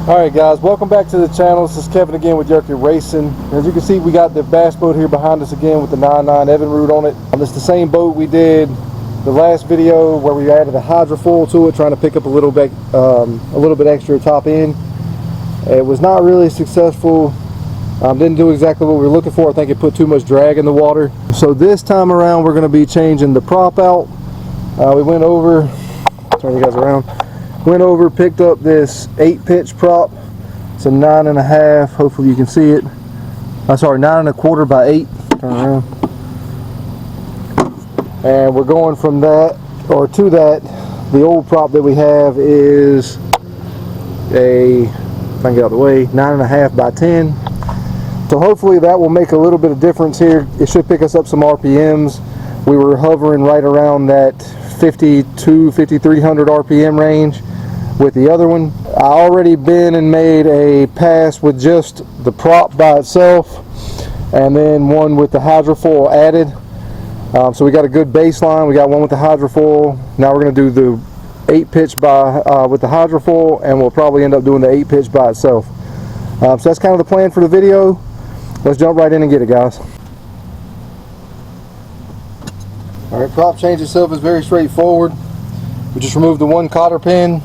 Alright guys, welcome back to the channel. This is Kevin again with Yerkit Racing. As you can see, we got the bass boat here behind us again with the 9.9 Evinrude on it. It's the same boat we did the last video where we added a hydrofoil to it, trying to pick up a little bit extra top end. It was not really successful. Didn't do exactly what we were looking for. I think it put too much drag in the water. So this time around, we're going to be changing the prop out. We went over, turn you guys around. Went over, picked up this 8-pitch prop. It's a 9.5. Hopefully you can see it. Sorry, 9.25 by 8. Turn around. And we're going from that, or to that. The old prop that we have is a, if I can get out of the way, 9.5 by 10. So hopefully that will make a little bit of difference here. It should pick us up some RPMs. We were hovering right around that 5,300 RPM range with the other one. I already been and made a pass with just the prop by itself, and then one with the hydrofoil added. So we got a good baseline. We got one with the hydrofoil. Now we're going to do the 8-pitch by with the hydrofoil, and we'll probably end up doing the 8-pitch by itself. So that's kind of the plan for the video. Let's jump right in and get it, guys. Alright, prop change itself is very straightforward. We just remove the one cotter pin.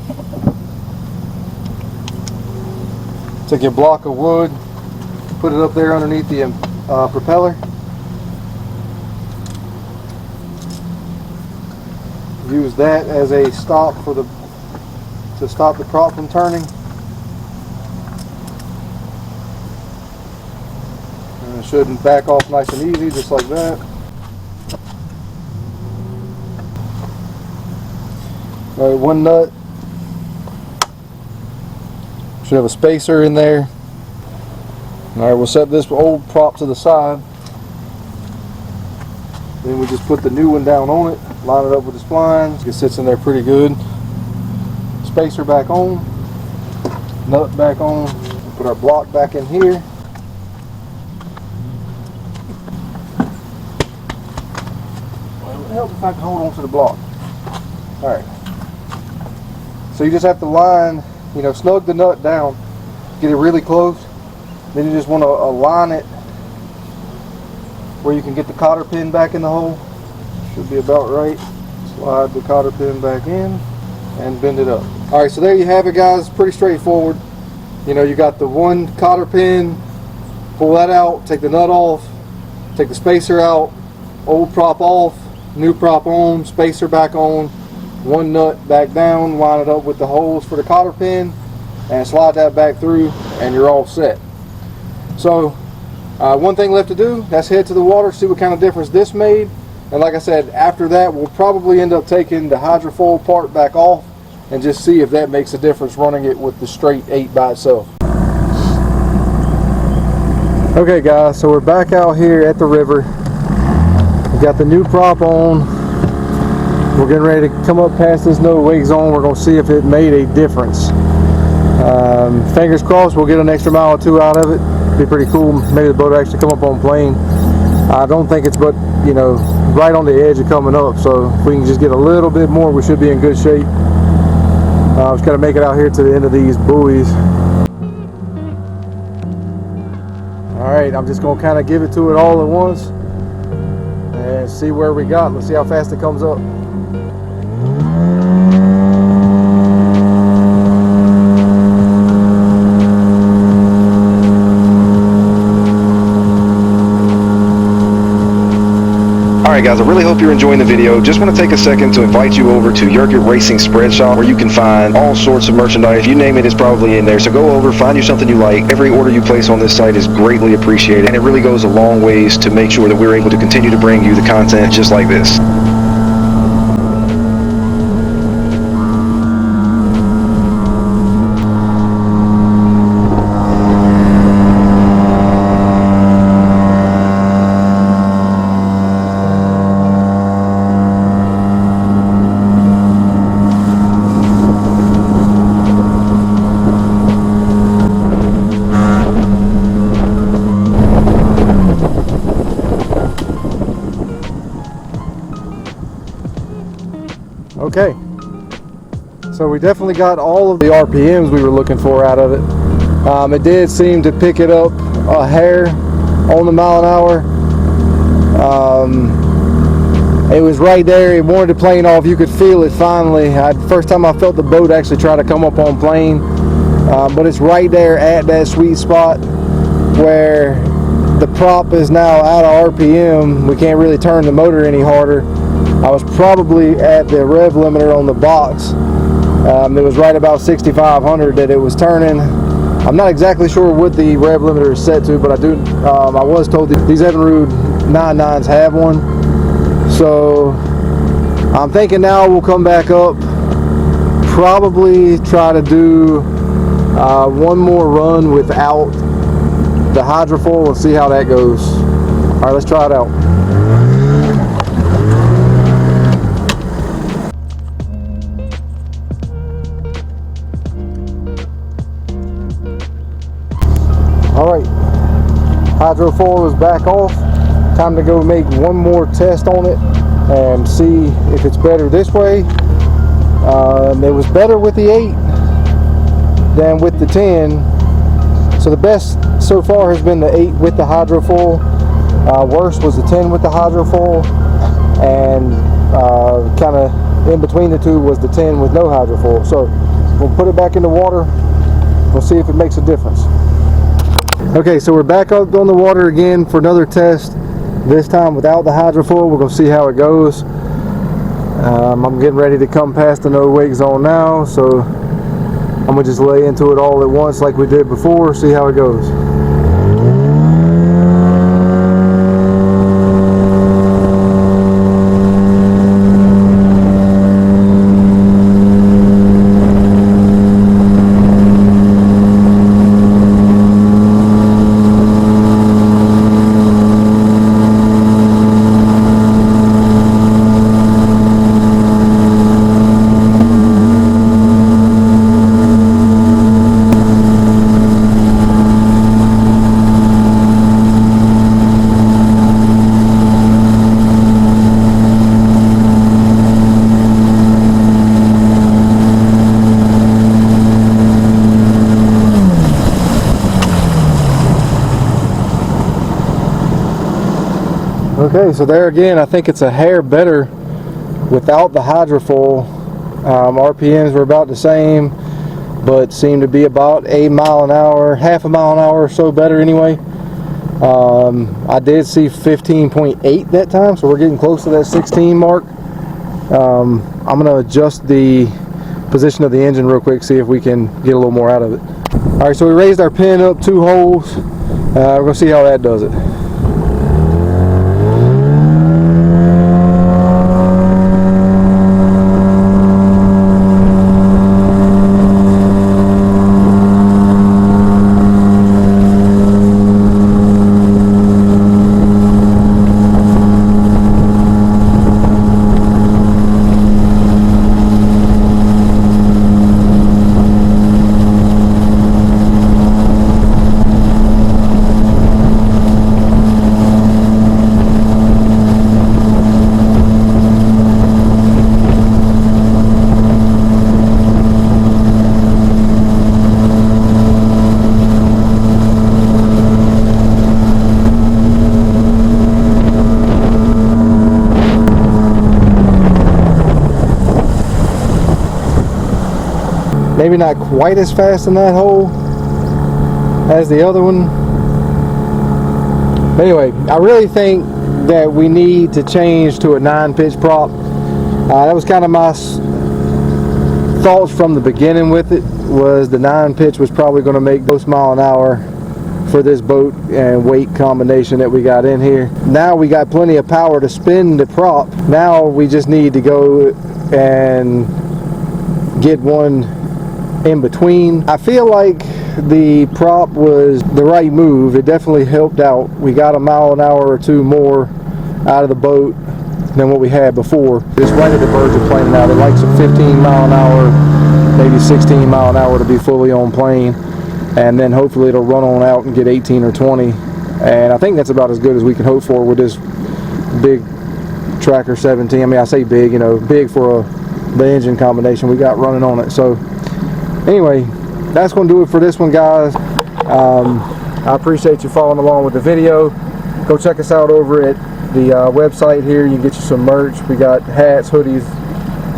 Take your block of wood, put it up there underneath the propeller. Use that as a stop for to stop the prop from turning. And it should back off nice and easy, just like that. Alright, one nut. Should have a spacer in there. Alright, we'll set this old prop to the side. Then we just put the new one down on it, line it up with the splines. It sits in there pretty good. Spacer back on, nut back on, put our block back in here. Well, it would help if I could hold on to the block. Alright. So you just have to line, snug the nut down, get it really close. Then you just want to align it where you can get the cotter pin back in the hole. Should be about right. Slide the cotter pin back in and bend it up. Alright, so there you have it, guys. Pretty straightforward. You got the one cotter pin, pull that out, take the nut off, take the spacer out, old prop off, new prop on, spacer back on, one nut back down, line it up with the holes for the cotter pin, and slide that back through, and you're all set. So one thing left to do, that's head to the water, see what kind of difference this made. And like I said, after that we'll probably end up taking the hydrofoil part back off and just see if that makes a difference running it with the straight 8 by itself. Okay guys, so we're back out here at the river. We got the new prop on. We're getting ready to come up past this no wake zone. We're going to see if it made a difference. Fingers crossed we'll get an extra mile or two out of it. Be pretty cool. Maybe the boat actually come up on plane. I don't think it's but right on the edge of coming up. So if we can just get a little bit more, we should be in good shape. Just got to make it out here to the end of these buoys. Alright, I'm just going to kind of give it to it all at once and see where we got. Let's see how fast it comes up. Alright guys, I really hope you're enjoying the video. Just want to take a second to invite you over to Yerkit Racing Spread Shop, where you can find all sorts of merchandise. You name it, it's probably in there. So go over, find you something you like. Every order you place on this site is greatly appreciated, and it really goes a long ways to make sure that we're able to continue to bring you the content just like this. Okay, So we definitely got all of the RPMs we were looking for out of it. It did seem to pick it up a hair on the mile an hour. It was right there. It wanted to plane off. You could feel it finally. First time I felt the boat actually try to come up on plane. But it's right there at that sweet spot where the prop is now out of RPM. We can't really turn the motor any harder. I was probably at the rev limiter on the box. It was right about 6,500 that it was turning. I'm not exactly sure what the rev limiter is set to, but I was told that these Evinrude 99s have one. So I'm thinking now we'll come back up, probably try to do one more run without the hydrofoil and see how that goes. All right, let's try it out. All right, hydrofoil is back off. Time to go make one more test on it and see if it's better this way. It was better with the 8 than with the 10. So the best so far has been the 8 with the hydrofoil. Worst was the 10 with the hydrofoil, and kind of in between the two was the 10 with no hydrofoil. So we'll put it back in the water. We'll see if it makes a difference. Okay, so we're back up on the water again for another test. This time without the hydrofoil. We're going to see how it goes. I'm getting ready to come past the no wake zone now, so I'm going to just lay into it all at once like we did before, see how it goes. Okay, so there again, I think it's a hair better without the hydrofoil. RPMs were about the same, but seemed to be about a mile an hour, half a mile an hour or so better anyway. I did see 15.8 that time, so we're getting close to that 16 mark. I'm going to adjust the position of the engine real quick, see if we can get a little more out of it. All right, so we raised our pin up 2 holes. We're going to see how that does it. Maybe not quite as fast in that hole as the other one. But anyway, I really think that we need to change to a 9-pitch prop. That was kind of my thoughts from the beginning with it, was the 9-pitch was probably going to make most mile an hour for this boat and weight combination that we got in here. Now we got plenty of power to spin the prop. Now we just need to go and get one in between. I feel like the prop was the right move. It definitely helped out. We got a mile an hour or 2 more out of the boat than what we had before. Just right at the verge of planing out. It likes a 15 mile an hour, maybe 16 mile an hour to be fully on plane, and then hopefully it'll run on out and get 18 or 20. And I think that's about as good as we can hope for with this big Tracker 17. I mean, I say big, you know, big for a the engine combination we got running on it. So anyway, that's going to do it for this one, guys. I appreciate you following along with the video. Go check us out over at the website here. You can get you some merch. We got hats, hoodies,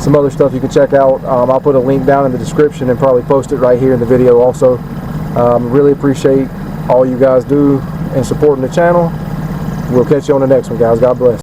some other stuff you can check out. I'll put a link down in the description and probably post it right here in the video also. Really appreciate all you guys do in supporting the channel. We'll catch you on the next one, guys. God bless.